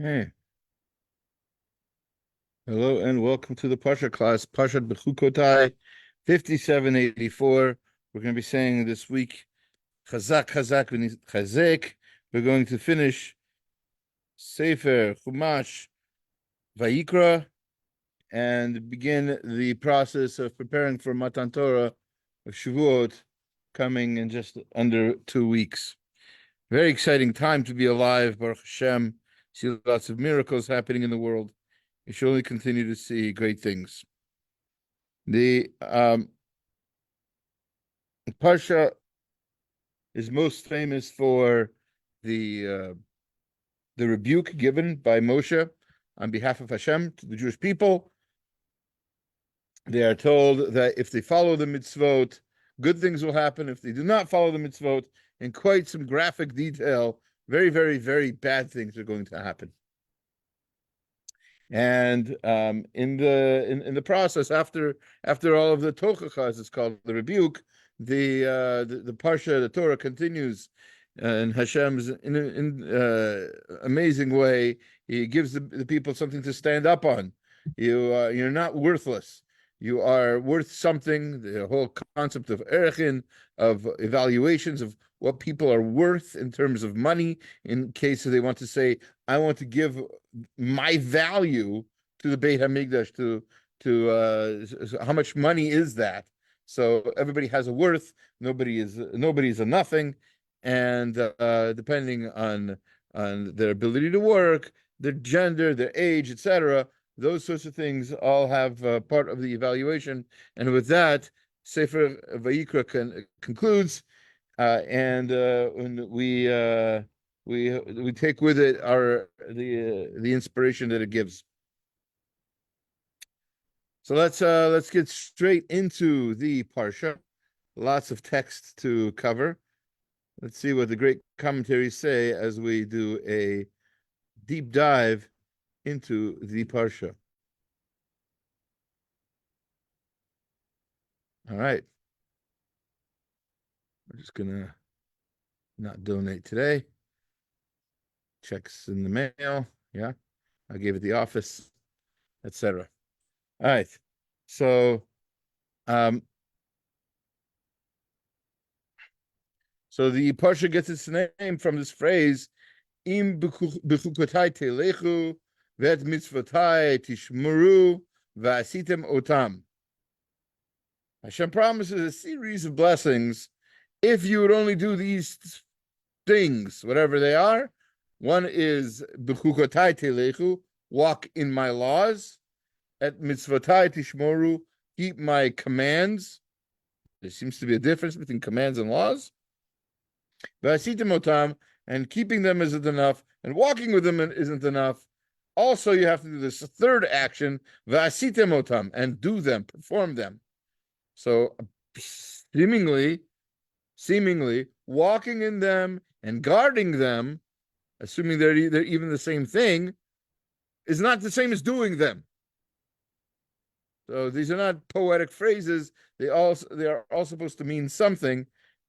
Hey, hello and welcome to the Pasha class, Pasha Bechukotai 5784. We're going to be saying this week, Chazak, Chazak, Chazek. We're going to finish Sefer, Chumash, Vayikra, and begin the process of preparing for Matan Torah of Shavuot coming in just under 2 weeks. Very exciting time to be alive, Baruch H-Shem. See lots of miracles happening in the world. You should only continue to see great things. The Parsha is most famous for the rebuke given by Moshe on behalf of Hashem to the Jewish people. They are told that if they follow the mitzvot, good things will happen. If they do not follow the mitzvot, in quite some graphic detail, very, very, very bad things are going to happen. And in the process, after all of the tochacha, as it's called, the rebuke, the parsha, the Torah continues in Hashem's amazing way. He gives the people something to stand up on. You're not worthless. You are worth something. The whole concept of erechin, of evaluations of what people are worth in terms of money, in case they want to say, I want to give my value to the Beit HaMikdash, to how much money is that? So everybody has a worth. Nobody is a nothing, and depending on their ability to work, their gender, their age, etc., those sorts of things all have part of the evaluation. And with that, Sefer Vayikra concludes, and we take with it the inspiration that it gives. So let's get straight into the parsha. Lots of text to cover. Let's see what the great commentaries say as we do a deep dive into the parsha. All right. We're just gonna not donate today. Checks in the mail. Yeah, I gave it the office, etc. All right. So the parsha gets its name from this phrase, Im bechukotai telechu, vet mitzvotai tishmuru, va'asitem otam. Hashem promises a series of blessings if you would only do these things, whatever they are. One is bechukotai telechu, walk in my laws. Et mitzvotai tishmoru, keep my commands. There seems to be a difference between commands and laws. V'asitem otam, and keeping them isn't enough, and walking with them isn't enough. Also, you have to do this third action, v'asitem otam, and do them, perform them. So, seemingly, walking in them and guarding them, assuming they're even the same thing, is not the same as doing them. So these are not poetic phrases. They are all supposed to mean something,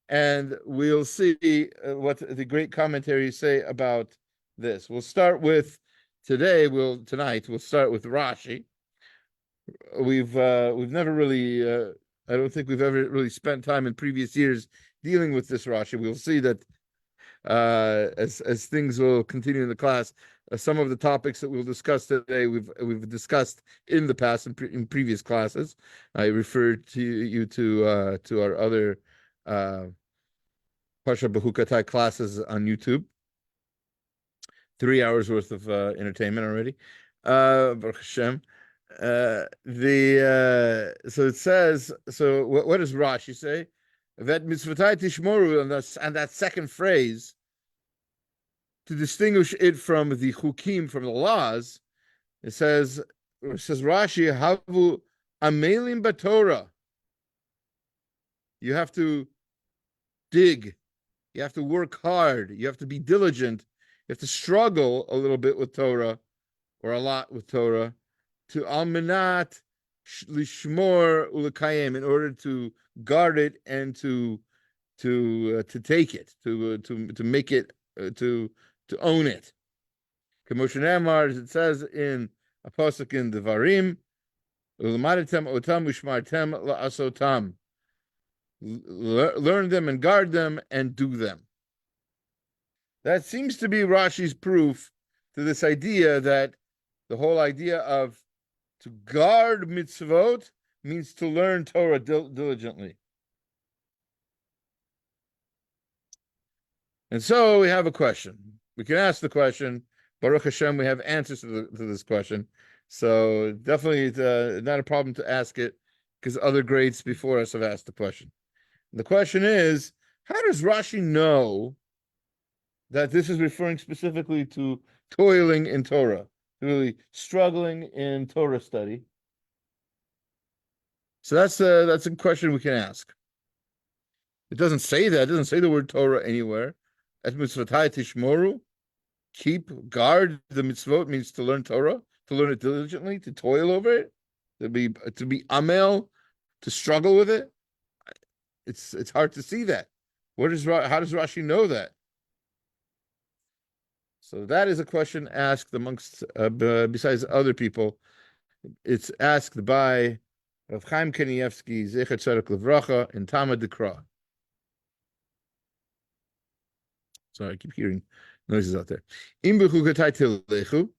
and we'll see what the great commentaries say about this. We'll start with tonight. We'll start with Rashi. We've never really, I don't think we've ever really spent time in previous years dealing with this Rashi. We'll see that as things will continue in the class, some of the topics that we'll discuss today we've discussed in the past in previous classes. I referred to you to our other Parsha Bechukotai classes on YouTube. 3 hours worth of entertainment already. Baruch Hashem. So it says. So what does Rashi say? That mitzvotai tishmoru, and that second phrase, to distinguish it from the chukim, from the laws, it says Rashi, havu amelim batorah. You have to dig, you have to work hard, you have to be diligent, you have to struggle a little bit with Torah, or a lot with Torah, to almenat lishmor ulekayim, in order to guard it and to take it, to make it, to own it. K'moshe Ne'amar, as it says in a pasuk in Devarim, U'lemadatem otam u'shmartem la'asotam. Learn them and guard them and do them. That seems to be Rashi's proof to this idea that the whole idea of to guard mitzvot means to learn Torah diligently. And so we have a question. We can ask the question. Baruch Hashem, we have answers to this question. So definitely it's not a problem to ask it because other greats before us have asked the question. The question is, how does Rashi know that this is referring specifically to toiling in Torah, really struggling in Torah study? So that's a question we can ask. It doesn't say that. It doesn't say the word Torah anywhere. Et mitzvotai tishmoru, keep, guard the mitzvot means to learn Torah, to learn it diligently, to toil over it, to be amel, to struggle with it. It's hard to see that. How does Rashi know that? So that is a question asked amongst, besides other people. It's asked by Rav Chaim Kanievsky, Zecher Tzedek Levracha, in Tama Dekra. Sorry, I keep hearing noises out there. Im Bechukotai Telechu,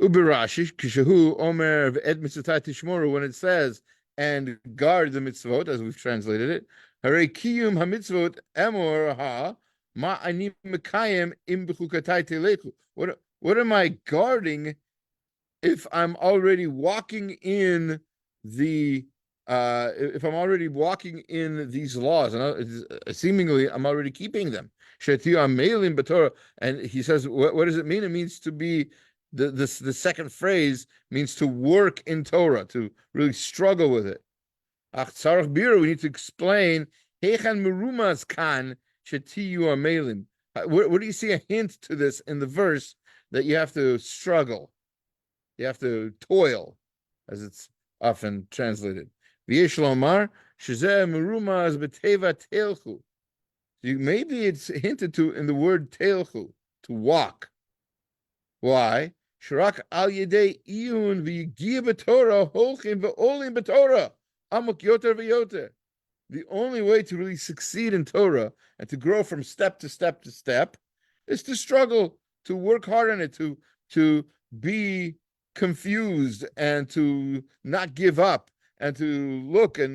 Uberashi, Kishahu, Omer, V'ed Mitzvotai Tishmoru, when it says, and guard the mitzvot, as we've translated it, Hare Kiyum HaMitzvot Emor Ha, Ma Ani Mekayim Im Bechukotai Telechu. What am I guarding if I'm already walking in the if I'm already walking in these laws, and seemingly I'm already keeping them. And he says, what does it mean? It means to be the second phrase means to work in Torah, to really struggle with it. We need to explain where do you see a hint to this in the verse that you have to struggle? You have to toil, as it's often translated. Maybe it's hinted to in the word teilchu, to walk. Why? The only way to really succeed in Torah and to grow from step to step to step is to struggle, to work hard on it, to be confused and to not give up and to look at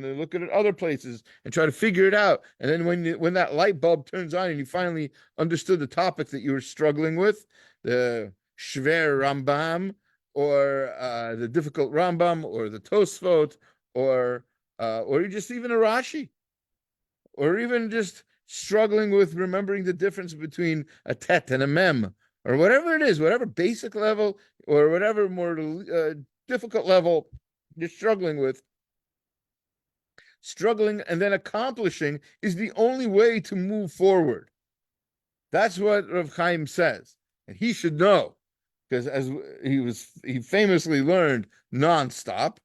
other places and try to figure it out. And then when that light bulb turns on and you finally understood the topic that you were struggling with, the Shver Rambam or the difficult Rambam or the Tosfot or just even a Rashi, or even just struggling with remembering the difference between a tet and a mem, or whatever it is, whatever basic level or whatever more difficult level you're struggling with, struggling and then accomplishing is the only way to move forward. That's what Rav Chaim says, and he should know, because as he famously learned nonstop,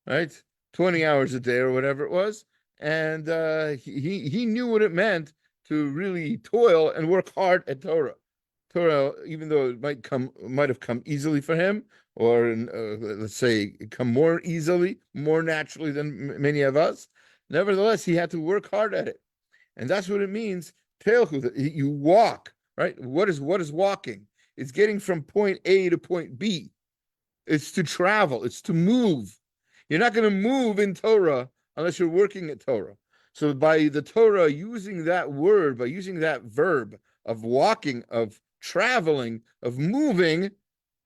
right, 20 hours a day or whatever it was, and he knew what it meant to really toil and work hard at Torah. Torah, even though it might have come easily for him, or let's say come more easily, more naturally than many of us, nevertheless, he had to work hard at it. And that's what it means, teilchu, you walk, right? What is walking? It's getting from point A to point B. It's to travel. It's to move. You're not going to move in Torah unless you're working at Torah. So by the Torah using that word, by using that verb of walking, of traveling, of moving,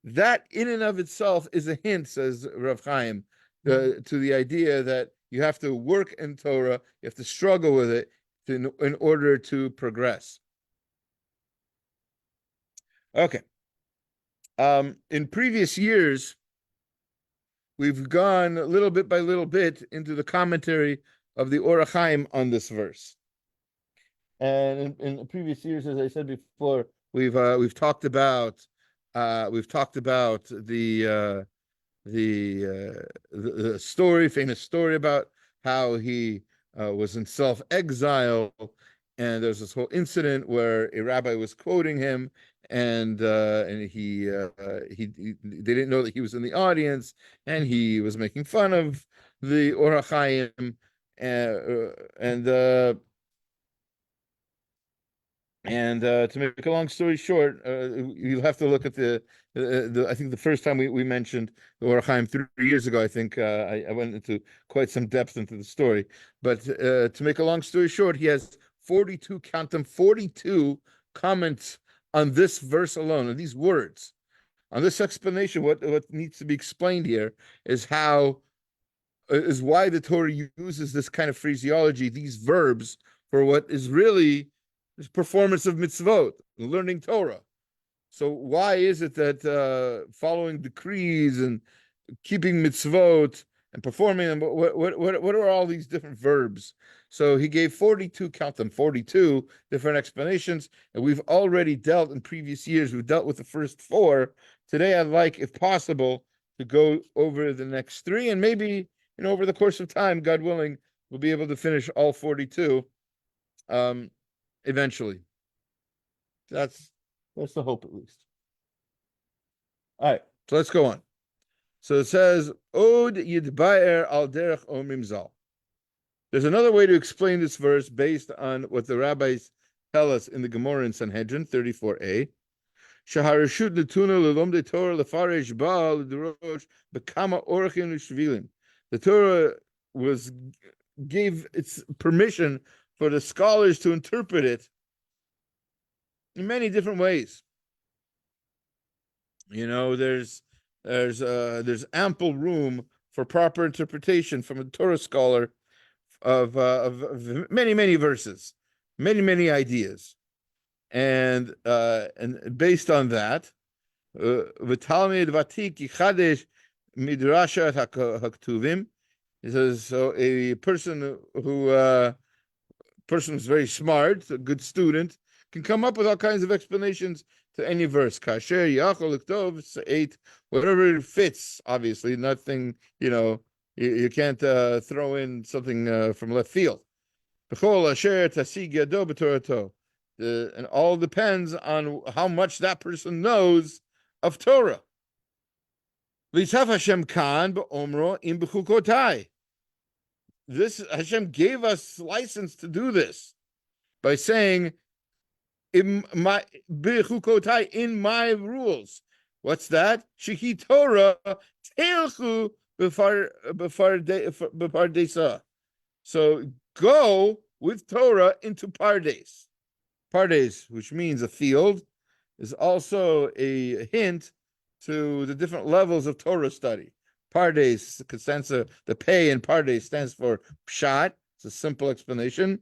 that in and of itself is a hint, says Rav Chaim, to the idea that you have to work in Torah, you have to struggle with it in order to progress. Okay. In previous years, we've gone little bit by little bit into the commentary of the Orach Chaim on this verse. And in previous years, as I said before, we've talked about the story, famous story about how he was in self-exile And there's this whole incident where a rabbi was quoting him, and they didn't know that he was in the audience, and he was making fun of the Or HaChaim, and to make a long story short, you'll have to look at I think the first time we mentioned the Or HaChaim 3 years ago, I think I went into quite some depth into the story. But to make a long story short, he has 42, count them, 42 comments on this verse alone, on these words, on this explanation. What needs to be explained here is why the Torah uses this kind of phraseology, these verbs, for what is really this performance of mitzvot, learning Torah. So why is it that following decrees and keeping mitzvot and performing them, what are all these different verbs? So he gave 42, count them, 42 different explanations, and we've already dealt in previous years, we've dealt with the first 4. Today I'd like, if possible, to go over the next 3, and maybe, over the course of time, God willing, we'll be able to finish all 42 eventually. That's the hope, at least. All right, so let's go on. So it says, Od yidbaer al derech omrim zal. There's another way to explain this verse based on what the rabbis tell us in the Gemara in Sanhedrin 34a. Shaharashut netuna lelomdei Torah lefaresh ba l'dorosh bekama orchim u'shvilim. The Torah gave its permission for the scholars to interpret it in many different ways. There's ample room for proper interpretation from a Torah scholar of many, many verses, many, many ideas, and based on that, v'talmid vatik yichadesh midrashat haktuvim. He says, so a person who's very smart, a good student, can come up with all kinds of explanations to any verse. Kasher yachol liktov seit, whatever it fits. Obviously, nothing. You can't throw in something from left field. B'chol asher tasig yado b'torato, and all depends on how much that person knows of Torah. V'yitzav Hashem kan b'omro im bechukotai. This Hashem gave us license to do this by saying, in my bechukotai, in my rules. What's that? Shehi Torah teilchu b'pardesa. So go with Torah into Pardes. Pardes, which means a field, is also a hint to the different levels of Torah study. Pardes, the pay in Pardes stands for pshat. It's a simple explanation.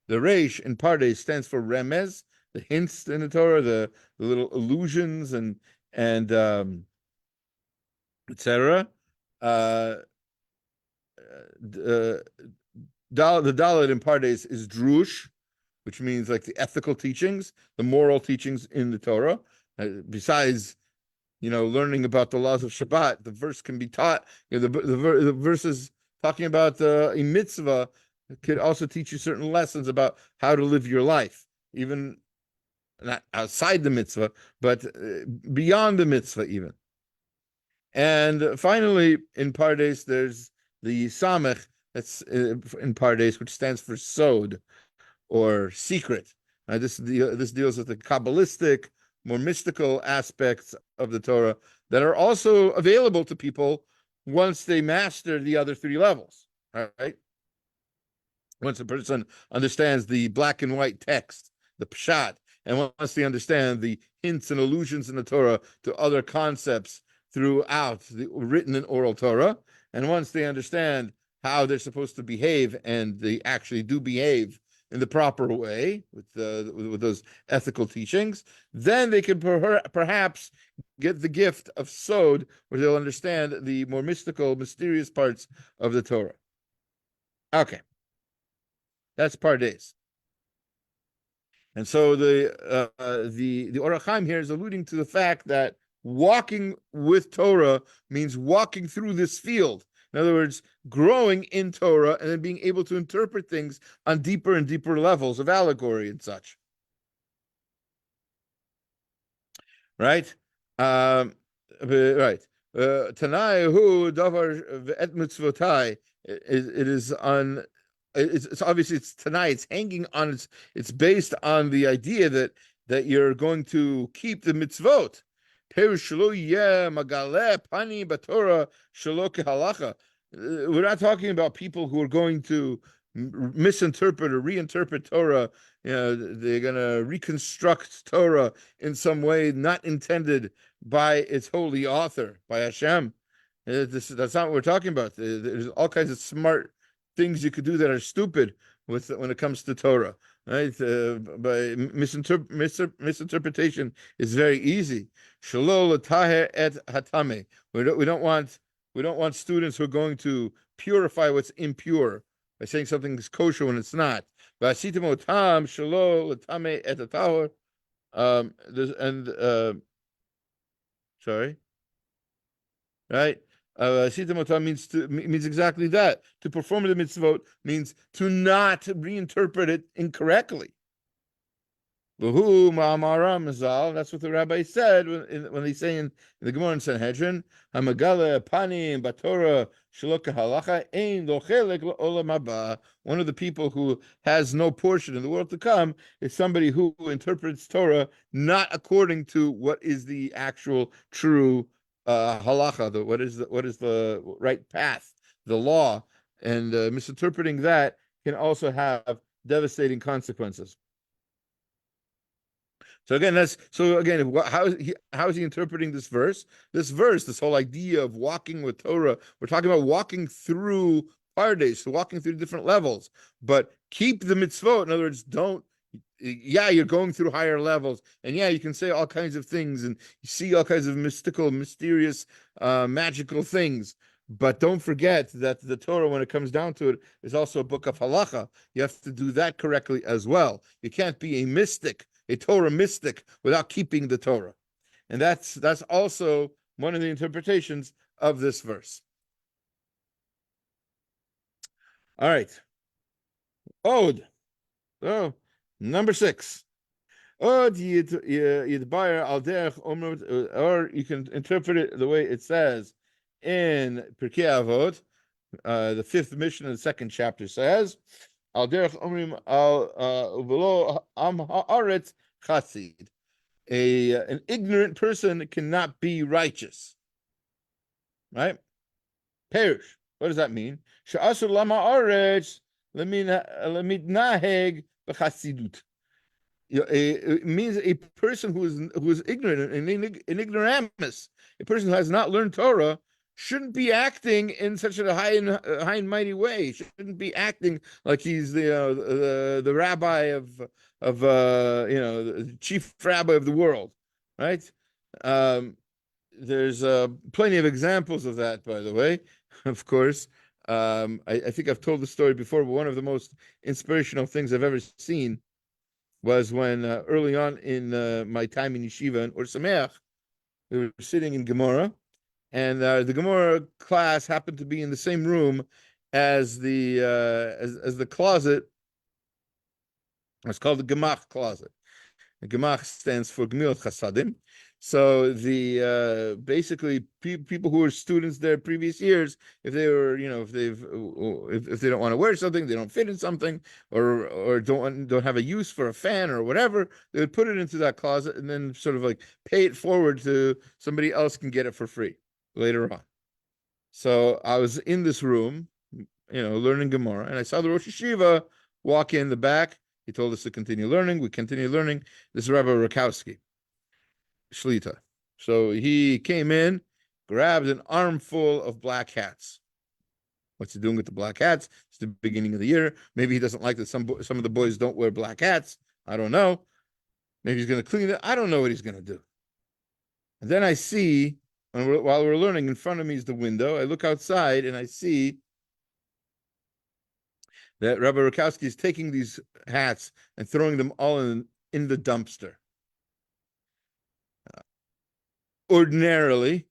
The reish in Pardes stands for remez, the hints in the Torah, the little allusions and etc. The dalet in Pardes is drush, which means like the ethical teachings, the moral teachings in the Torah. Besides, learning about the laws of Shabbat, the verse can be taught. The verses talking about a mitzvah could also teach you certain lessons about how to live your life, even not outside the mitzvah, but beyond the mitzvah even. And finally, in Pardes, there's the samech that's in Pardes, which stands for sod, or secret. This deals with the Kabbalistic, more mystical aspects of the Torah that are also available to people once they master the other 3 levels. All right. Once a person understands the black and white text, the pshat, and once they understand the hints and allusions in the Torah to other concepts throughout the written and oral Torah, and once they understand how they're supposed to behave, and they actually do behave in the proper way with those ethical teachings, then they can perhaps get the gift of sod, where they'll understand the more mystical, mysterious parts of the Torah. Okay, that's Pardes. And so the Or HaChaim here is alluding to the fact that walking with Torah means walking through this field. In In other words, growing in Torah and then being able to interpret things on deeper and deeper levels of allegory and such. Right? Right. Tanai davar et mitzvotai. It is on. It's obviously it's Tanai. It's hanging on. It's based on the idea that you're going to keep the mitzvot. We're not talking about people who are going to misinterpret or reinterpret Torah. They're going to reconstruct Torah in some way not intended by its holy author, by H-Shem. That's not what we're talking about. There's all kinds of smart things you could do that are stupid when it comes to Torah. Right? By misinterpretation is very easy. Shalol taher et hatame. We don't want students who are going to purify what's impure by saying something is kosher when it's not. V'asitim otam shalol tame et tahor. Sorry, right? Sitam otam means exactly that. To perform the mitzvot means to not reinterpret it incorrectly. That's what the rabbi said when they say in the Gemara in Sanhedrin, Hamagala panim batorah shaloka halacha ein lo chelek olam haba. One of the people who has no portion in the world to come is somebody who interprets Torah not according to what is the actual true halacha, what is the right path, the law, and misinterpreting that can also have devastating consequences. So again, how is he interpreting this verse? This whole idea of walking with Torah, we're talking about walking through pardes, so walking through different levels, but keep the mitzvot. In other words, you're going through higher levels, and you can say all kinds of things, and you see all kinds of mystical, mysterious, magical things. But don't forget that the Torah, when it comes down to it, is also a book of halacha. You have to do that correctly as well. You can't be a mystic, a Torah mystic, without keeping the Torah. And that's also one of the interpretations of this verse. All right. Od. Oh, number 6. Or you can interpret it the way it says in Pirkei Avot, the 5th mission of the 2nd chapter says, Al derech omrim al v'lo am haaretz chasid. An ignorant person cannot be righteous. Right? Perish. What does that mean? She'asur lama aretz lemitnaheg b'chasidut. It means a person who is ignorant, an ignoramus, a person who has not learned Torah, shouldn't be acting in such a high and mighty way. Shouldn't be acting like he's the rabbi of the chief rabbi of the world, right? There's plenty of examples of that, by the way. Of course, I think I've told the story before, but one of the most inspirational things I've ever seen was when early on in my time in yeshiva in Or Sameach, we were sitting in Gemara, and the Gemara class happened to be in the same room as the closet. It's called the Gemach closet. The Gemach stands for Gemilut Chasadim. So the basically people who were students there previous years, if they were, if they don't want to wear something, they don't fit in something, or don't have a use for a fan or whatever, they would put it into that closet and then sort of like pay it forward to somebody else can get it for free later on. So I was in this room, learning Gemara, and I saw the Rosh Yeshiva walk in the back. He told us to continue learning. We continued learning. This is Rabbi Rakowski, Shlita. So he came in, grabbed an armful of black hats. What's he doing with the black hats? It's the beginning of the year. Maybe he doesn't like that some of the boys don't wear black hats. I don't know. Maybe he's going to clean it. I don't know what he's going to do. And then I see, while we're learning, in front of me is the window. I look outside and I see that Rabbi Rakowski is taking these hats and throwing them all in the dumpster. Ordinarily,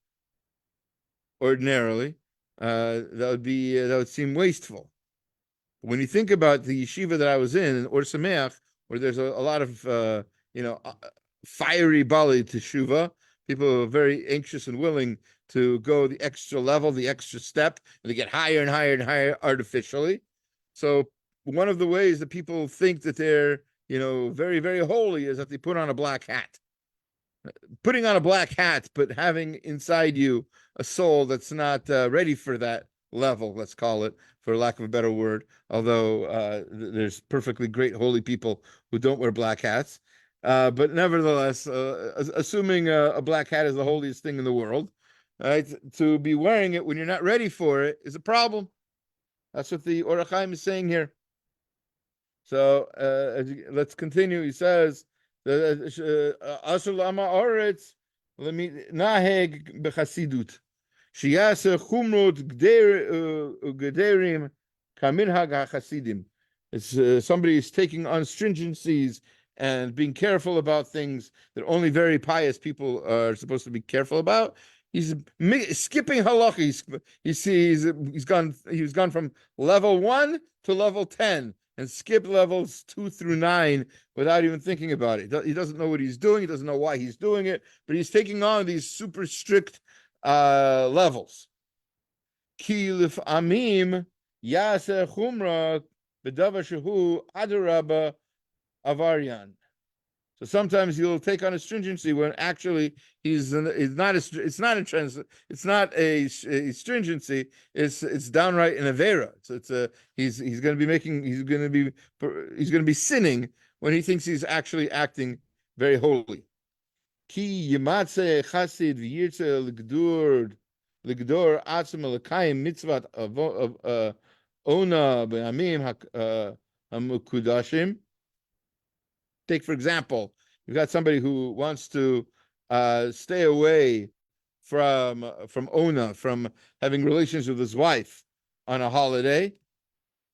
that would seem wasteful. When you think about the yeshiva that I was in Or Sameach, where there's a lot of fiery bali teshuva, people are very anxious and willing to go the extra level, the extra step, and they get higher and higher and higher artificially. So one of the ways that people think that they're very, very holy is that they put on a black hat. Putting on a black hat, but having inside you a soul that's not ready for that level, let's call it, for lack of a better word, although there's perfectly great holy people who don't wear black hats. But nevertheless, assuming a black hat is the holiest thing in the world, right, to be wearing it when you're not ready for it is a problem. That's what the Or HaChaim is saying here. So let's continue. He says, Asher lama oretz naheg bechasidut. Shiyase chumrot gederim kaminhag hachasidim. It's somebody is taking on stringencies and being careful about things that only very pious people are supposed to be careful about. He's skipping halacha. He's gone from level 1 to level 10 and skip levels 2 through 9 without even thinking about it. He doesn't know what he's doing. He doesn't know why he's doing it, but he's taking on these super strict levels. Ki lif'amim yaser chumra b'davar shehu adarabba avaryan. So sometimes he'll take on a stringency when actually it's not a stringency. It's downright an avera. So he's going to be sinning when he thinks he's actually acting very holy. Ki yimatze chasid v'yirtze l'gdur atzim l'kayim mitzvat ona b'amim hamukudashim. Take, for example, you've got somebody who wants to stay away from Ona, from having relations with his wife on a holiday,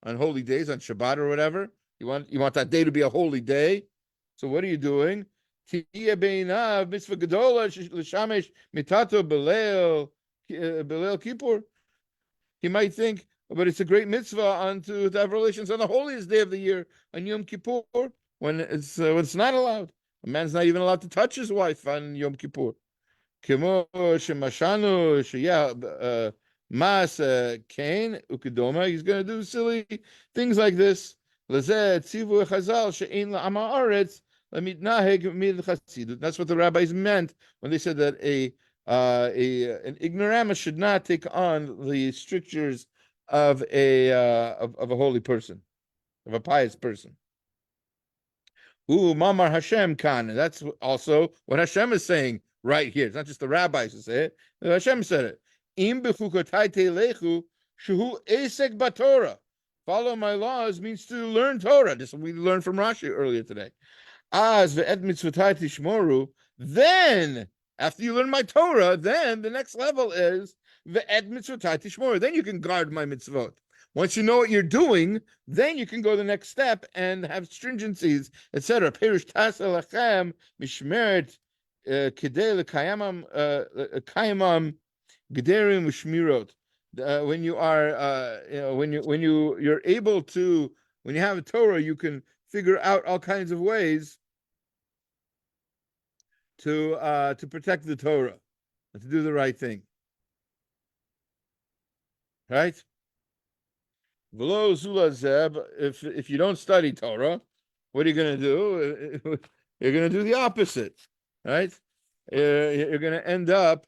on holy days, on Shabbat or whatever. You want that day to be a holy day. So what are you doing? Mitzvah gedola l'shamesh mitato b'leil kippur. He might think, but it's a great mitzvah to have relations on the holiest day of the year, on Yom Kippur, when it's not allowed. A man's not even allowed to touch his wife on Yom Kippur. Kemo shemashanu sheya mas kain ukidoma. He's going to do silly things like this. Lezeh tzivu chazal she'ein la'am haaretz lamitnaheg mid chasidut. That's what the rabbis meant when they said that an ignoramus should not take on the strictures of a holy person, of a pious person. Mamar Hashem kan. And that's also what Hashem is saying right here. It's not just the rabbis who say it. Hashem said it. Im bechukotai lechu shuhu esek batorah. Follow my laws means to learn Torah. This we learned from Rashi earlier today. Az ve'et mitzvotai tishmoru. Then, after you learn my Torah, then the next level is ve'et mitzvotai tishmoru. Then you can guard my mitzvot. Once you know what you're doing, then you can go the next step and have stringencies, etc. Perish tasa lachem mishmeret kedei lekayamam kayamam gederim ushmirot. When you are, when you're able to, when you have a Torah, you can figure out all kinds of ways to protect the Torah and to do the right thing. Right? If you don't study Torah, what are you going to do? You're going to do the opposite, right? You're going to end up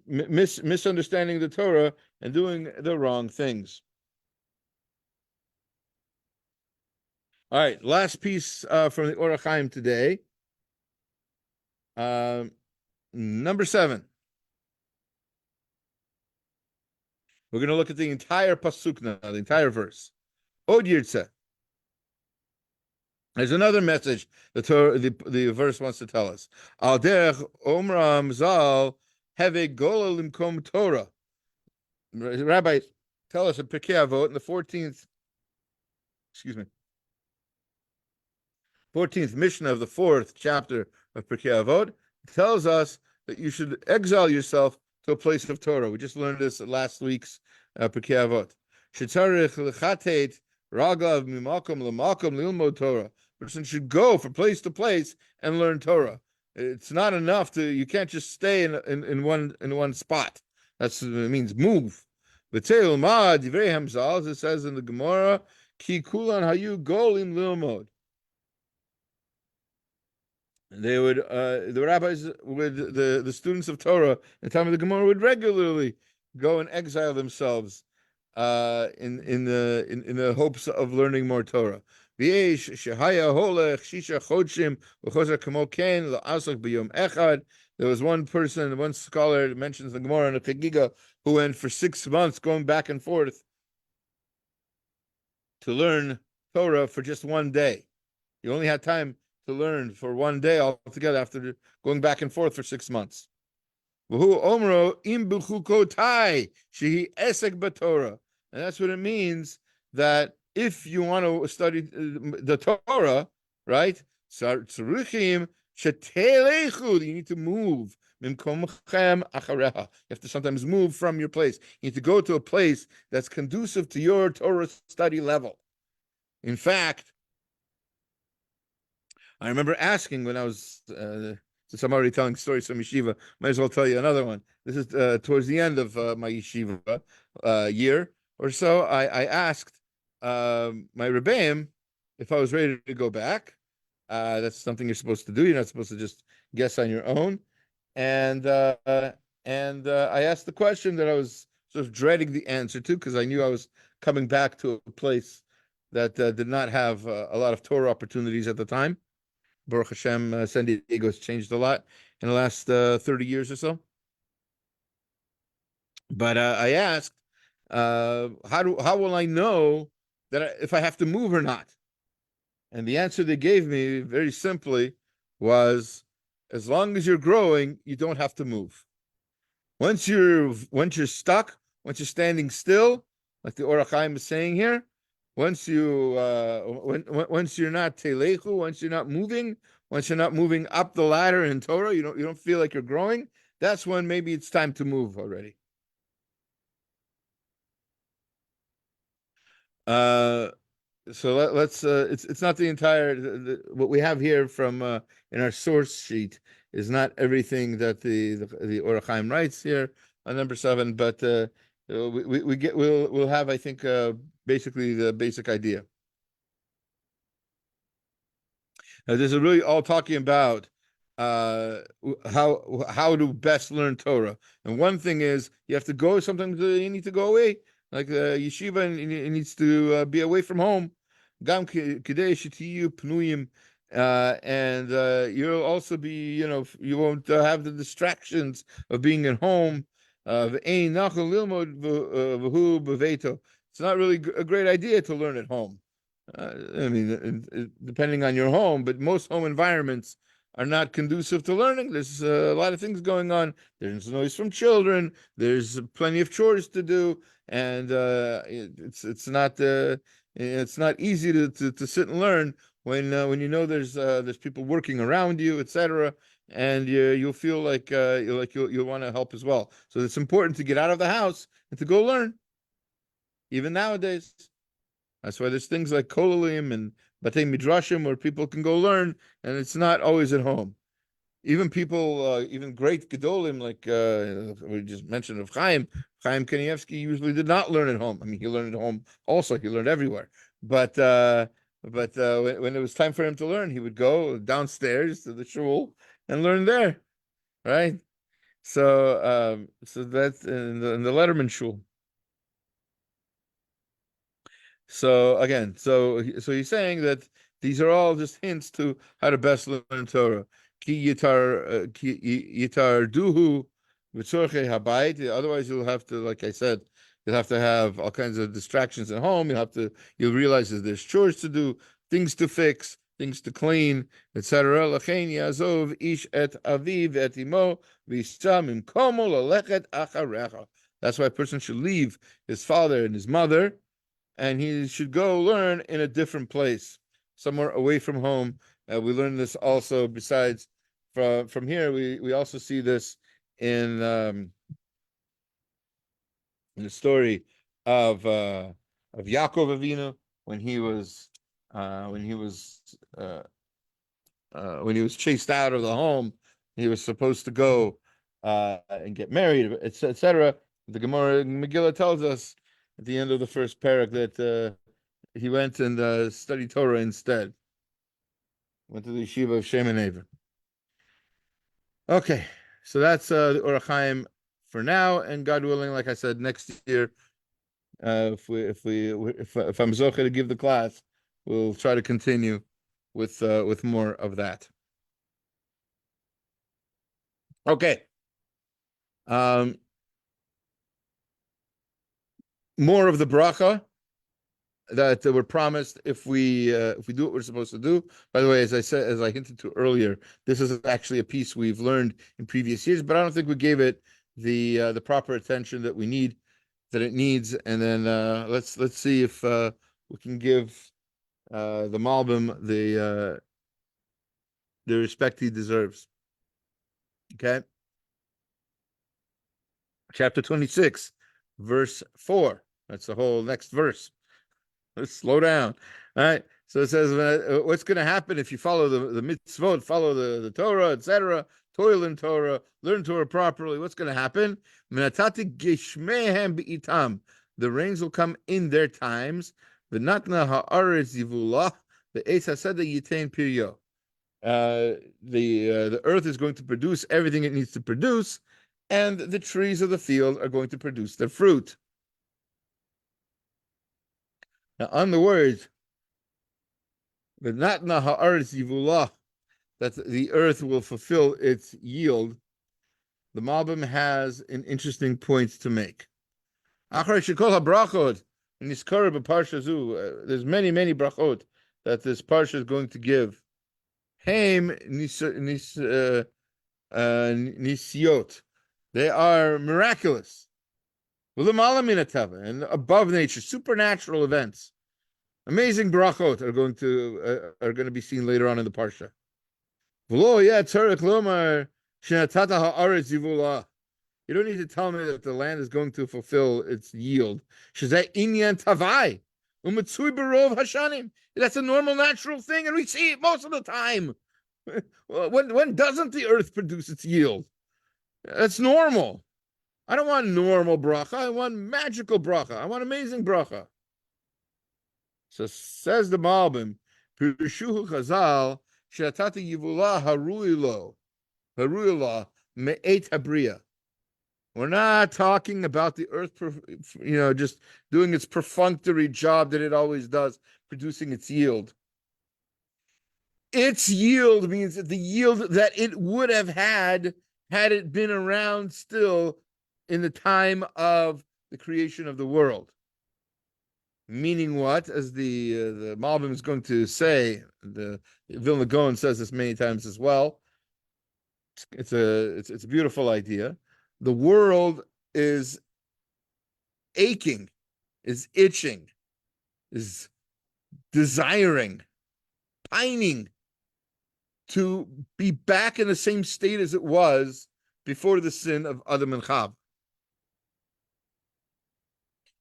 misunderstanding the Torah and doing the wrong things. All right, last piece from the Or HaChaim today. Number 7. We're going to look at the entire pasuk now, the entire verse. Od Yirtzeh. There's another message the verse wants to tell us. Al derech omram zal heve gola limkom Torah. Rabbi, tell us in Pirkei Avot in the 14th Mishnah of the 4th chapter of Pirkei Avot, tells us that you should exile yourself to a place of Torah. We just learned this at last week's Pirkei Avot. Shetzarich lechatet ragav mimakom lemakom lilmod Torah. Person should go from place to place and learn Torah. It's not enough you can't just stay in one spot. It means move. V'teil ma divrei hamzal, as it says in the Gemara, ki kulan hayu golim lilmod. They would the rabbis would the students of Torah in the time of the Gemara would regularly go and exile themselves in the hopes of learning more Torah. There was one person, one scholar mentions the Gemara in the Chagiga, who went for 6 months going back and forth to learn Torah for just one day. He only had time to learn for one day altogether after going back and forth for 6 months. And that's what it means, that if you want to study the Torah, right? You need to move. You have to sometimes move from your place. You need to go to a place that's conducive to your Torah study level. In fact, I remember asking when I was, since I'm already telling stories from yeshiva, might as well tell you another one. This is towards the end of my yeshiva year or so. I asked my rebbeim if I was ready to go back. That's something you're supposed to do. You're not supposed to just guess on your own. And I asked the question that I was sort of dreading the answer to, because I knew I was coming back to a place that did not have a lot of Torah opportunities at the time. Baruch H-Shem, San Diego has changed a lot in the last 30 years or so. But I asked, how will I know that if I have to move or not? And the answer they gave me, very simply, was, as long as you're growing, you don't have to move. Once you're stuck, once you're standing still, like the Orach Chaim is saying here, once you're not telechu, once you're not moving up the ladder in Torah, you don't feel like you're growing, that's when maybe it's time to move already. So let's it's not the entire what we have here from in our source sheet is not everything that the Orach Chaim writes here on number 7, but we'll have, I think, basically the basic idea. This is really all talking about how to best learn Torah. And one thing is you have to go. Sometimes you need to go away, like yeshiva, and it needs to be away from home. And you'll also be, you won't have the distractions of being at home. It's not really a great idea to learn at home. I mean, depending on your home, but most home environments are not conducive to learning. There's a lot of things going on. There's noise from children. There's plenty of chores to do, and it's not easy to sit and learn when you know there's people working around you, etc. And you'll feel like you'll want to help as well. So it's important to get out of the house and to go learn, even nowadays. That's why there's things like kolalim and batei midrashim where people can go learn, and it's not always at home. Even people, even great gedolim like we just mentioned of Chaim Kanievsky usually did not learn at home. I mean, he learned at home also. He learned everywhere. But when it was time for him to learn, he would go downstairs to the shul and learn there, right? So that's in the Letterman shul. So again, so he's saying that these are all just hints to how to best learn Torah. Ki yitar duhu v'tzorchei habayit. Otherwise, you'll have to, like I said, you'll have to have all kinds of distractions at home. You'll realize that there's chores to do, things to fix, things to clean, etc. L'chein yazov ish et aviv et imo v'yistzah mimkomo lalechet acharecha. That's why a person should leave his father and his mother, and he should go learn in a different place, somewhere away from home. We learn this also. Besides from here, we also see this in in the story of Yaakov Avinu when he was uh, when he was uh, when he was chased out of the home. He was supposed to go and get married, etc. The Gemara Megillah tells us at the end of the first parak that he went and studied Torah instead. Went to the yeshiva of Shem and Aver. Okay, so that's the Orach Chaim for now, and God willing, like I said, next year, if I'm zoche to give the class, we'll try to continue with more of that. Okay. More of the bracha that were promised if we do what we're supposed to do. By the way, as I hinted to earlier, this is actually a piece we've learned in previous years, but I don't think we gave it the proper attention that it needs. And then let's see if we can give the Malbim the respect he deserves. Okay, chapter 26, verse 4. That's the whole next verse. Let's slow down. All right. So it says, what's going to happen if you follow the mitzvot, follow the Torah, etc., toil in Torah, learn Torah properly? What's going to happen? The rains will come in their times. The earth is going to produce everything it needs to produce, and the trees of the field are going to produce their fruit. Now, on the words, that the earth will fulfill its yield, the Malbim has an interesting point to make. There's many brachot that this parsha is going to give. Nisiot. They are miraculous. And above nature, supernatural events. Amazing brachot are going to be seen later on in the parsha. You don't need to tell me that the land is going to fulfill its yield. That's a normal, natural thing, and we see it most of the time. When doesn't the earth produce its yield? That's normal. I don't want normal bracha. I want magical bracha. I want amazing bracha. So says the Malbim, Pirushuhu Chazal, Shatata Yivula Haruylo Me'et Habriya. We're not talking about the earth, just doing its perfunctory job that it always does, producing its yield. Its yield means that the yield that it would have had it been around still in the time of the creation of the world. Meaning what? As the Malbim is going to say, the Vilna Gaon says this many times as well. It's a beautiful idea. The world is aching, is itching, is desiring, pining to be back in the same state as it was before the sin of Adam and Chava.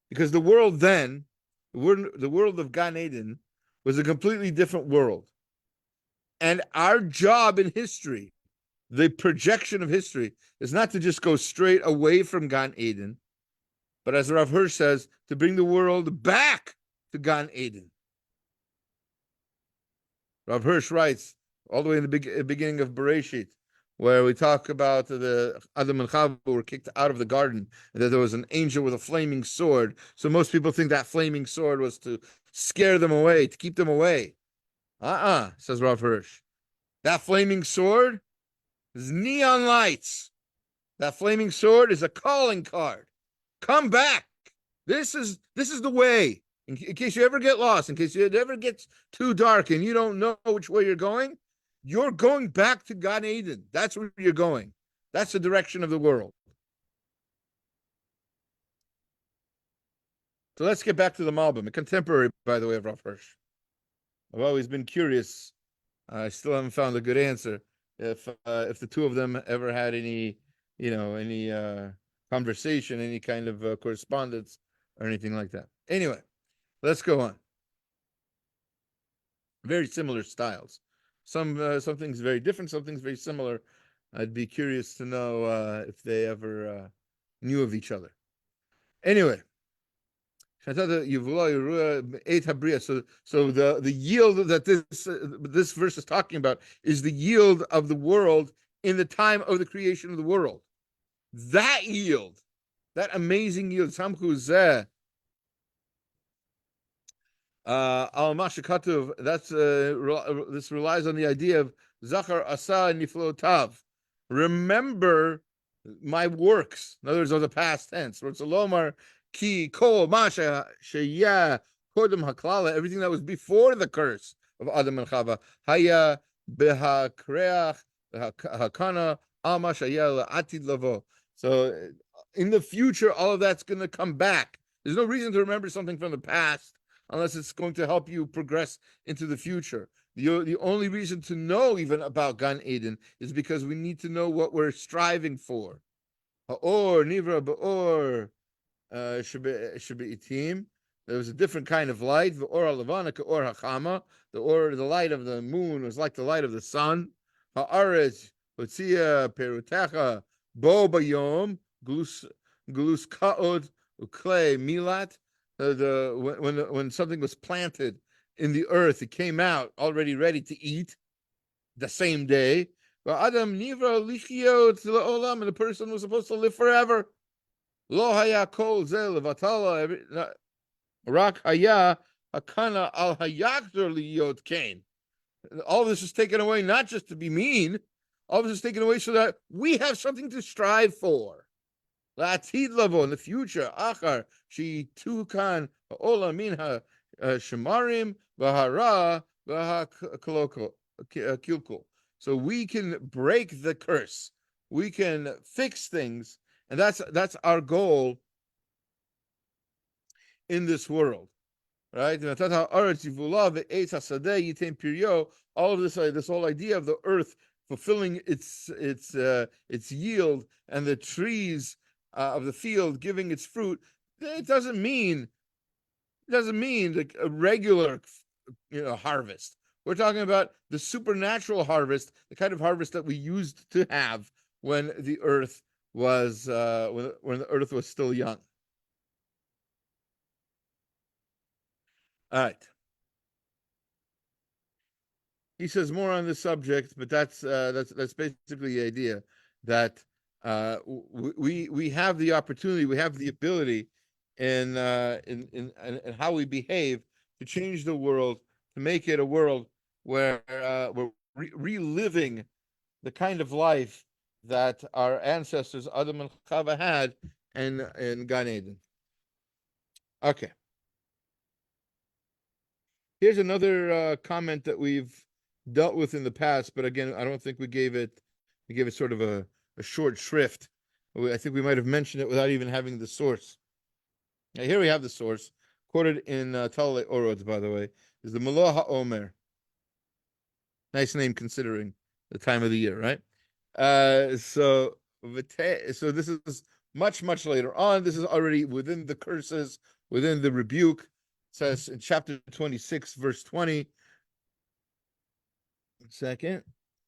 Because the world then, the world of Gan Eden, was a completely different world. And our job in history, the projection of history, is not to just go straight away from Gan Eden, but as Rav Hirsch says, to bring the world back to Gan Eden. Rav Hirsch writes, all the way in the beginning of Bereshit, where we talk about the Adam and Chava were kicked out of the garden, and that there was an angel with a flaming sword. So most people think that flaming sword was to scare them away, to keep them away. Says Rav Hirsch. That flaming sword is neon lights. That flaming sword is a calling card. Come back. This is the way. In case you ever get lost, in case it ever gets too dark and you don't know which way you're going back to Gan Eden. That's where you're going. That's the direction of the world. So let's get back to the Malbim, a contemporary, by the way, of Rav Hirsch. I've always been curious. I still haven't found a good answer. If the two of them ever had any conversation, any kind of correspondence, or anything like that. Anyway, let's go on. Very similar styles. Some things very different, some things very similar. I'd be curious to know if they ever knew of each other. Anyway, so the yield that this verse is talking about is the yield of the world in the time of the creation of the world. That yield, that amazing yield, al mashakatuv. That's this relies on the idea of zachar asa niflotav. Remember my works. In other words, of the past tense. Rotzalomar ki kol masha sheya kodem haklala. Everything that was before the curse of Adam and Chava. Haya behakreach hakana al mashaya atid lavo. So in the future, all of that's going to come back. There's no reason to remember something from the past unless it's going to help you progress into the future. The only reason to know even about Gan Eden is because we need to know what we're striving for. Ha'or, nivra ba'or, shebe'itim. There was a different kind of light. V'or ha'levana ka'or ha'chama. The light of the moon was like the light of the sun. Ha'aretz, hotzia perutecha, bo bayom, glus ka'od, uklei milat. When something was planted in the earth, it came out already ready to eat the same day. Adam nivra lichiot le'olam, and the person was supposed to live forever. Lo haya kol zeh levatala rak haya hakana al hayakzer liyot kain. All this is taken away not just to be mean. All this is taken away so that we have something to strive for. La'atid lavo, in the future, achar she tukan ola minha shemarim v'hara v'hakilkul. So we can break the curse. We can fix things, and that's our goal in this world, right? All of this whole idea of the earth fulfilling its yield and the trees of the field giving its fruit, it doesn't mean like a regular harvest. We're talking about the supernatural harvest, the kind of harvest that we used to have when the earth was when the earth was still young. All right. He says more on this subject, but that's basically the idea that we have the opportunity, we have the ability in how we behave to change the world, to make it a world where we're reliving the kind of life that our ancestors Adam and Chava had in Gan Eden. Okay. Here's another comment that we've dealt with in the past, but again, I don't think we gave it sort of a short shrift. I think we might have mentioned it without even having the source. Now, here we have the source, quoted in Talei Orod, by the way, is the Meloh HaOmer. Nice name considering the time of the year, right? So this is much later on. This is already within the curses, within the rebuke. It says in chapter 26, verse 20. 1 second.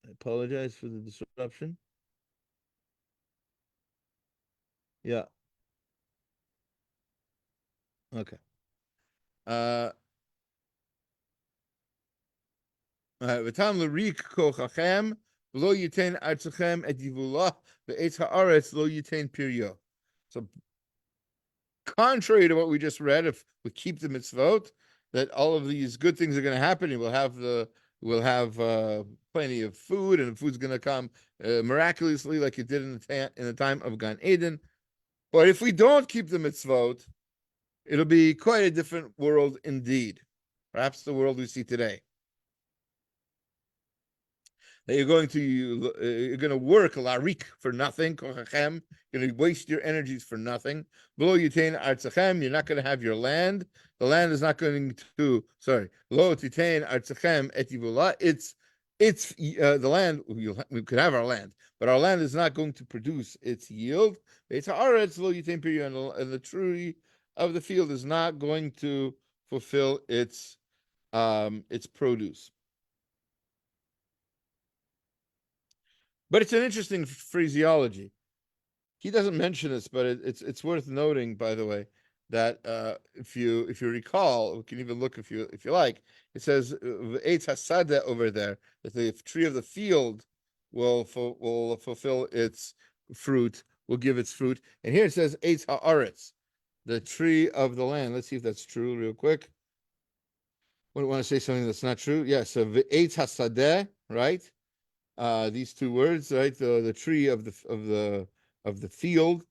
I apologize for the disruption. Yeah. Okay. V'tam l'rik kochachem v'lo yitain artzachem et yivulah v'etz haaretz lo yitain piryo. So, contrary to what we just read, if we keep the mitzvot, that all of these good things are going to happen, and we'll have plenty of food, and the food's going to come miraculously, like it did in the time of Gan Eden. But if we don't keep the mitzvot, it'll be quite a different world indeed. Perhaps the world we see today. That you're going to work larik for nothing, kochachem. You're going to waste your energies for nothing. Below yitain artzachem, you're not going to have your land. The land is not going to. Lo titain artzachem et yivulah. Its it's the land. We could have our land, but our land is not going to produce its yield. It's haaretz lo yitain piryo, and the tree of the field is not going to fulfill its produce. But it's an interesting phraseology. He doesn't mention this, but it's worth noting, by the way, that if you recall, we can even look if you like. It says Eitz Hasada over there, that the tree of the field will fulfill its fruit, will give its fruit, and here it says Eitz Haaretz, the tree of the land. Let's see if that's true, real quick. I want to say something that's not true. Yeah, so Eitz Hasadeh, right? These two words, right? The tree of the field,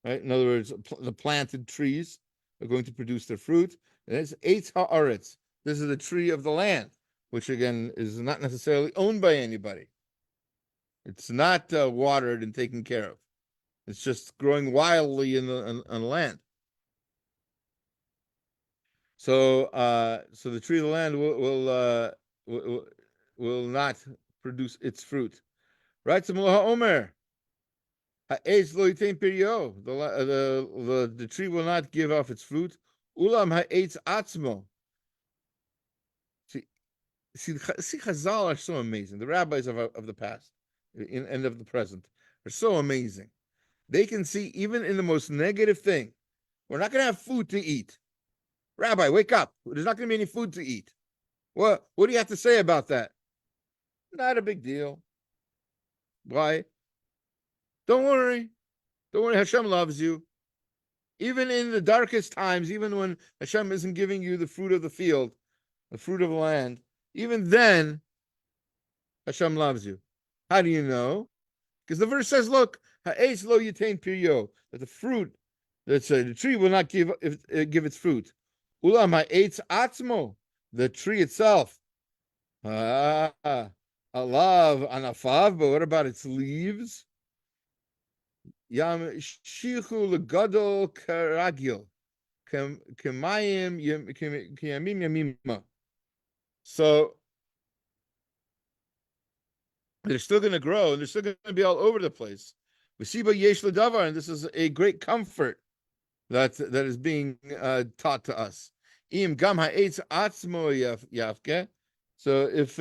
right? In other words, the planted trees are going to produce their fruit. And it's Eitz Haaretz. This is the tree of the land, which again is not necessarily owned by anybody. It's not watered and taken care of. It's just growing wildly on the land. So the tree of the land will not produce its fruit. Right? So Omer. The tree will not give off its fruit. Ulam ha'etz atzmo. See, Chazal are so amazing. The rabbis of the past and of the present are so amazing. They can see even in the most negative thing. We're not going to have food to eat. Rabbi, wake up. There's not going to be any food to eat. What do you have to say about that? Not a big deal. Why? Don't worry. Don't worry. Hashem loves you. Even in the darkest times, even when Hashem isn't giving you the fruit of the field, the fruit of the land, even then, Hashem loves you. How do you know? Because the verse says, look, ha'etz lo yitain piryo, that the fruit, the tree will not give its fruit. Ulam ha'etz atzmo, the tree itself. Alav anafav, but what about its leaves? Yam shichu legadol karagil, kemayim kiyamim yamima. So they're still going to grow, and they're still going to be all over the place. V'siba yesh ledavar, and this is a great comfort that is being taught to us. Im gam ha'etz atzmo yafke. So if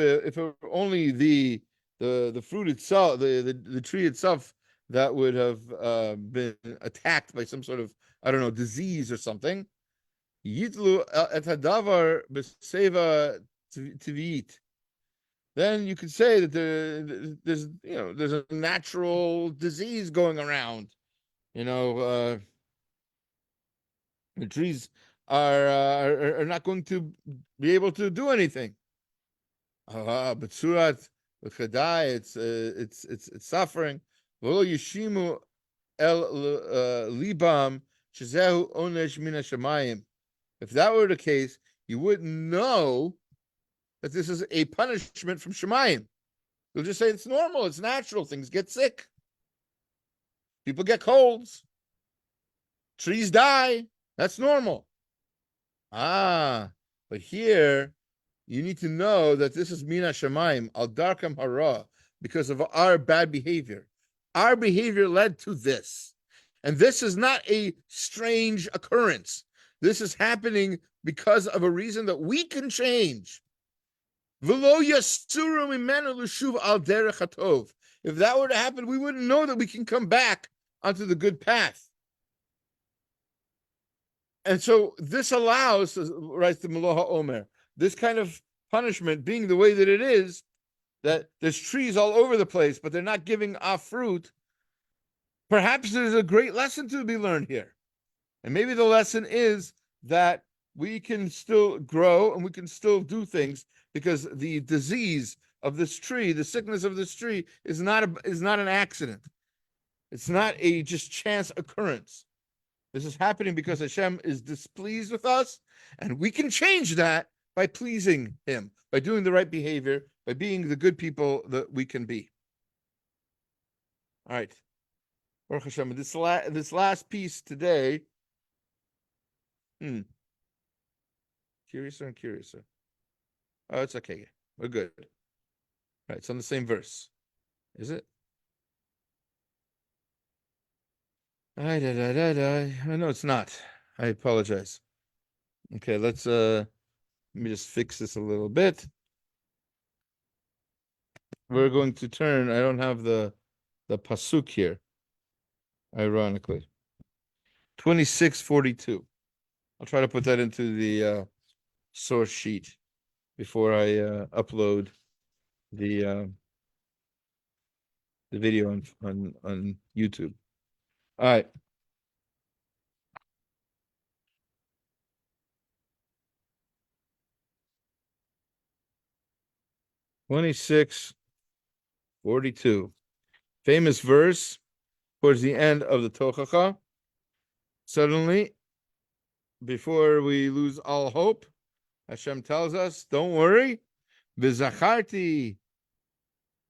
only the fruit itself, the tree itself, that would have been attacked by some sort of, I don't know, disease or something. Yitlu et hadavar b'seva tvit. Then you could say that there's a natural disease going around. The trees are not going to be able to do anything. But surat v'chadai, it's suffering. V'lo yishimu el libam shezehu onesh min hashamayim. If that were the case, you wouldn't know that this is a punishment from Shemayim. You'll just say it's normal, it's natural, things get sick. People get colds. Trees die. That's normal. But here, you need to know that this is Mina Shemayim, al darkam hara, because of our bad behavior. Our behavior led to this. And this is not a strange occurrence. This is happening because of a reason that we can change. If that were to happen, we wouldn't know that we can come back onto the good path. And so this allows, writes the Meloha Omer, this kind of punishment being the way that it is, that there's trees all over the place, but they're not giving off fruit. Perhaps there's a great lesson to be learned here. And maybe the lesson is that we can still grow and we can still do things, because the disease of this tree, the sickness of this tree, is not an accident. It's not a just chance occurrence. This is happening because Hashem is displeased with us, and we can change that by pleasing Him, by doing the right behavior, by being the good people that we can be. All right. Baruch Hashem. This last piece today. Curiouser and curiouser. Oh, it's okay. We're good. Right, it's on the same verse. Is it? No, it's not. I apologize. Okay, let me just fix this a little bit. We're going to turn. I don't have the pasuk here, ironically. 26:42. I'll try to put that into the source sheet before I upload the video on YouTube. All right. 26:42. Famous verse towards the end of the Tochacha. Suddenly, before we lose all hope, Hashem tells us, don't worry, v'zacharti,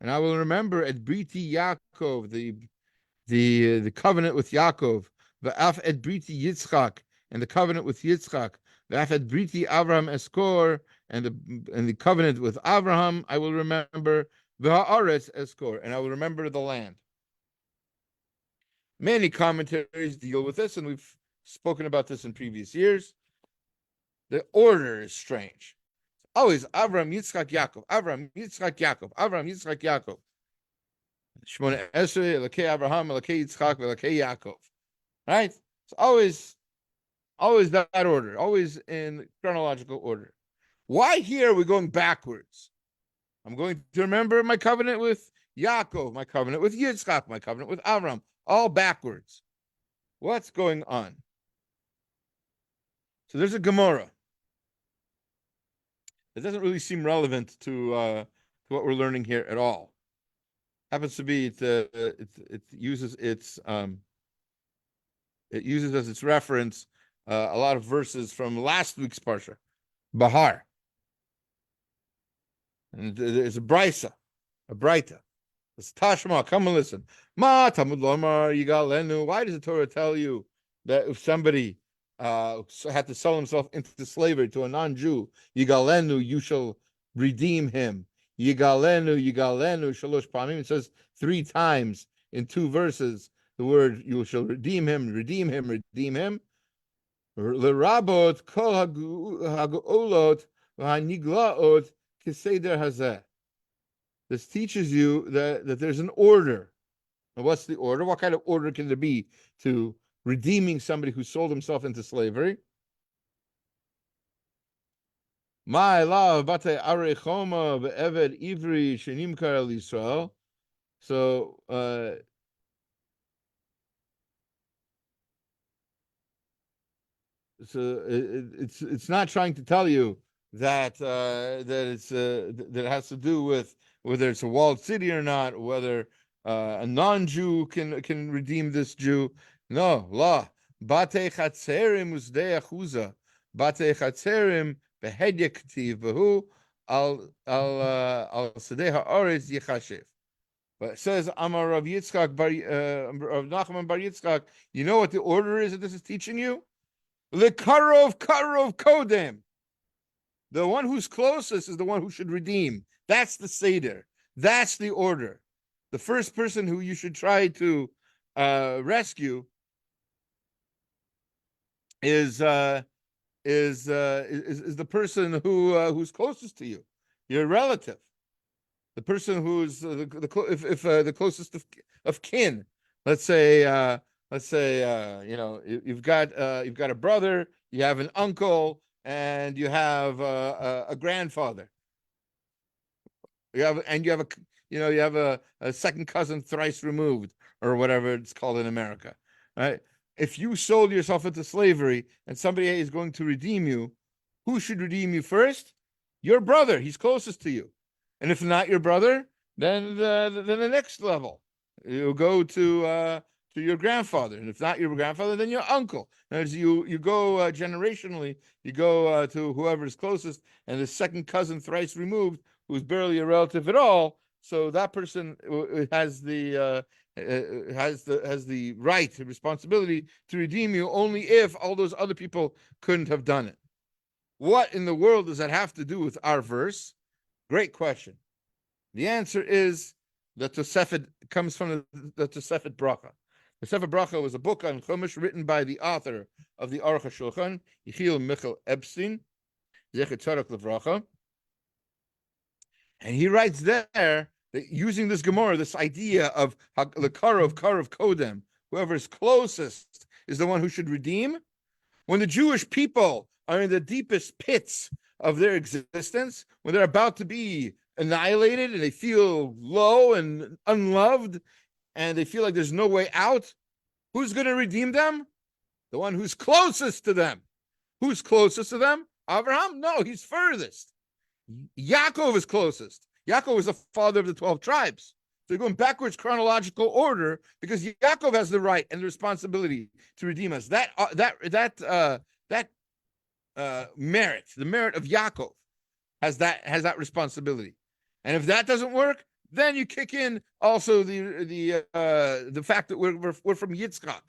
and I will remember at Briti Yaakov, the covenant with Yaakov, v'af et Briti Yitzchak, and the covenant with Yitzchak, v'af et Briti Avraham Eskor, and the covenant with Avraham, I will remember, v'ha'aretz Eskor, and I will remember the land. Many commentaries deal with this, and we've spoken about this in previous years. The order is strange. Always Avram, Yitzchak, Yaakov, Avram, Yitzchak, Yaakov, Avram, Yitzchak, Yaakov. Shmona Esrei, Elokei Avraham, Elokei Yitzchak, Elokei Yaakov. Right? It's always that order, always in chronological order. Why here are we going backwards? I'm going to remember my covenant with Yaakov, my covenant with Yitzchak, my covenant with Avram, all backwards. What's going on? So there's a Gemara. It doesn't really seem relevant to what we're learning here at all. Happens to be it uses as its reference a lot of verses from last week's parsha, Bahar, and there's a braita. It's Tashma. Come and listen. Ma Talmud Lomar Yigalenu. Why does the Torah tell you that if somebody had to sell himself into slavery to a non-Jew, Yigalenu, you shall redeem him. Yigalenu, shalosh pamim. It says 3 times in 2 verses the word you shall redeem him. L'rabot kol hagolot v'haniglaot keseder hazeh. This teaches you that there's an order. And what's the order? What kind of order can there be to redeeming somebody who sold himself into slavery? My love, bate arechoma be'eved ivri shenimkar el Yisrael. So it's not trying to tell you that that it has to do with whether it's a walled city or not, whether a non-Jew can redeem this Jew. No, la. Bate chatzerim uzdei achuza. Bate chatzerim behedya k'tiv v'hu al sedei ha'aretz yichashev. But it says Amar Rav Yitzchak Rav Nachman Bar Yitzchak. You know what the order is that this is teaching you? Karov kodem. The one who's closest is the one who should redeem. That's the seder. That's the order. The first person who you should try to rescue is the person who's closest to you, your relative, the person who's the closest of kin. Let's say you've got a brother, you have an uncle, and you have a grandfather. You have a second cousin thrice removed, or whatever it's called in America, right? If you sold yourself into slavery and somebody is going to redeem you, who should redeem you first? Your brother. He's closest to you. And if not your brother, then the next level, you go to your grandfather, and if not your grandfather, then your uncle. As you go generationally, you go to whoever is closest, and the second cousin thrice removed, who's barely a relative at all. So that person has the right, the responsibility to redeem you only if all those other people couldn't have done it. What in the world does that have to do with our verse? Great question. The answer is the Tosefet comes from the Tosefet Bracha. The Tosefet Bracha was a book on Chumash written by the author of the Aruch HaShulchan, Yechiel Michal Epstein, Zecher Tzadok Levracha. And he writes there that using this Gemara, this idea of the Karav Kodem, whoever is closest is the one who should redeem. When the Jewish people are in the deepest pits of their existence, when they're about to be annihilated and they feel low and unloved and they feel like there's no way out, who's going to redeem them? The one who's closest to them. Who's closest to them? Abraham? No, he's furthest. Yaakov is closest. Yaakov is the father of the 12 tribes. So you're going backwards chronological order because Yaakov has the right and the responsibility to redeem us. That merit, the merit of Yaakov, has that responsibility. And if that doesn't work, then you kick in also the fact that we're from Yitzchak.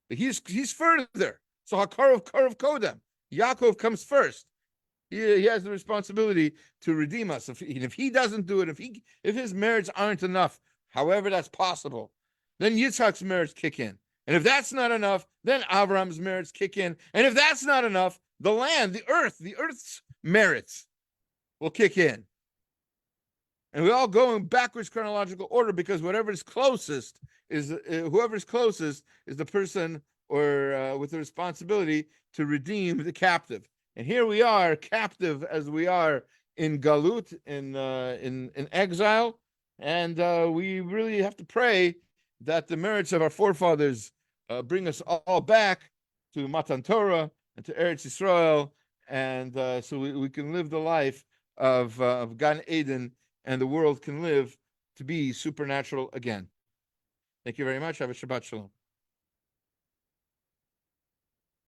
But he's further. So Hakarav Kodem. Yaakov comes first. He has the responsibility to redeem us. If he doesn't do it, if his merits aren't enough, however that's possible, then Yitzchak's merits kick in. And if that's not enough, then Abraham's merits kick in. And if that's not enough, the land, the earth's merits will kick in. And we all go in backwards chronological order because whoever's closest is the person or with the responsibility to redeem the captive. And here we are, captive as we are in galut, in exile, and we really have to pray that the merits of our forefathers bring us all back to Matan Torah and to Eretz Yisrael, and so we can live the life of Gan Eden, and the world can live to be supernatural again. Thank you very much. Have a Shabbat Shalom.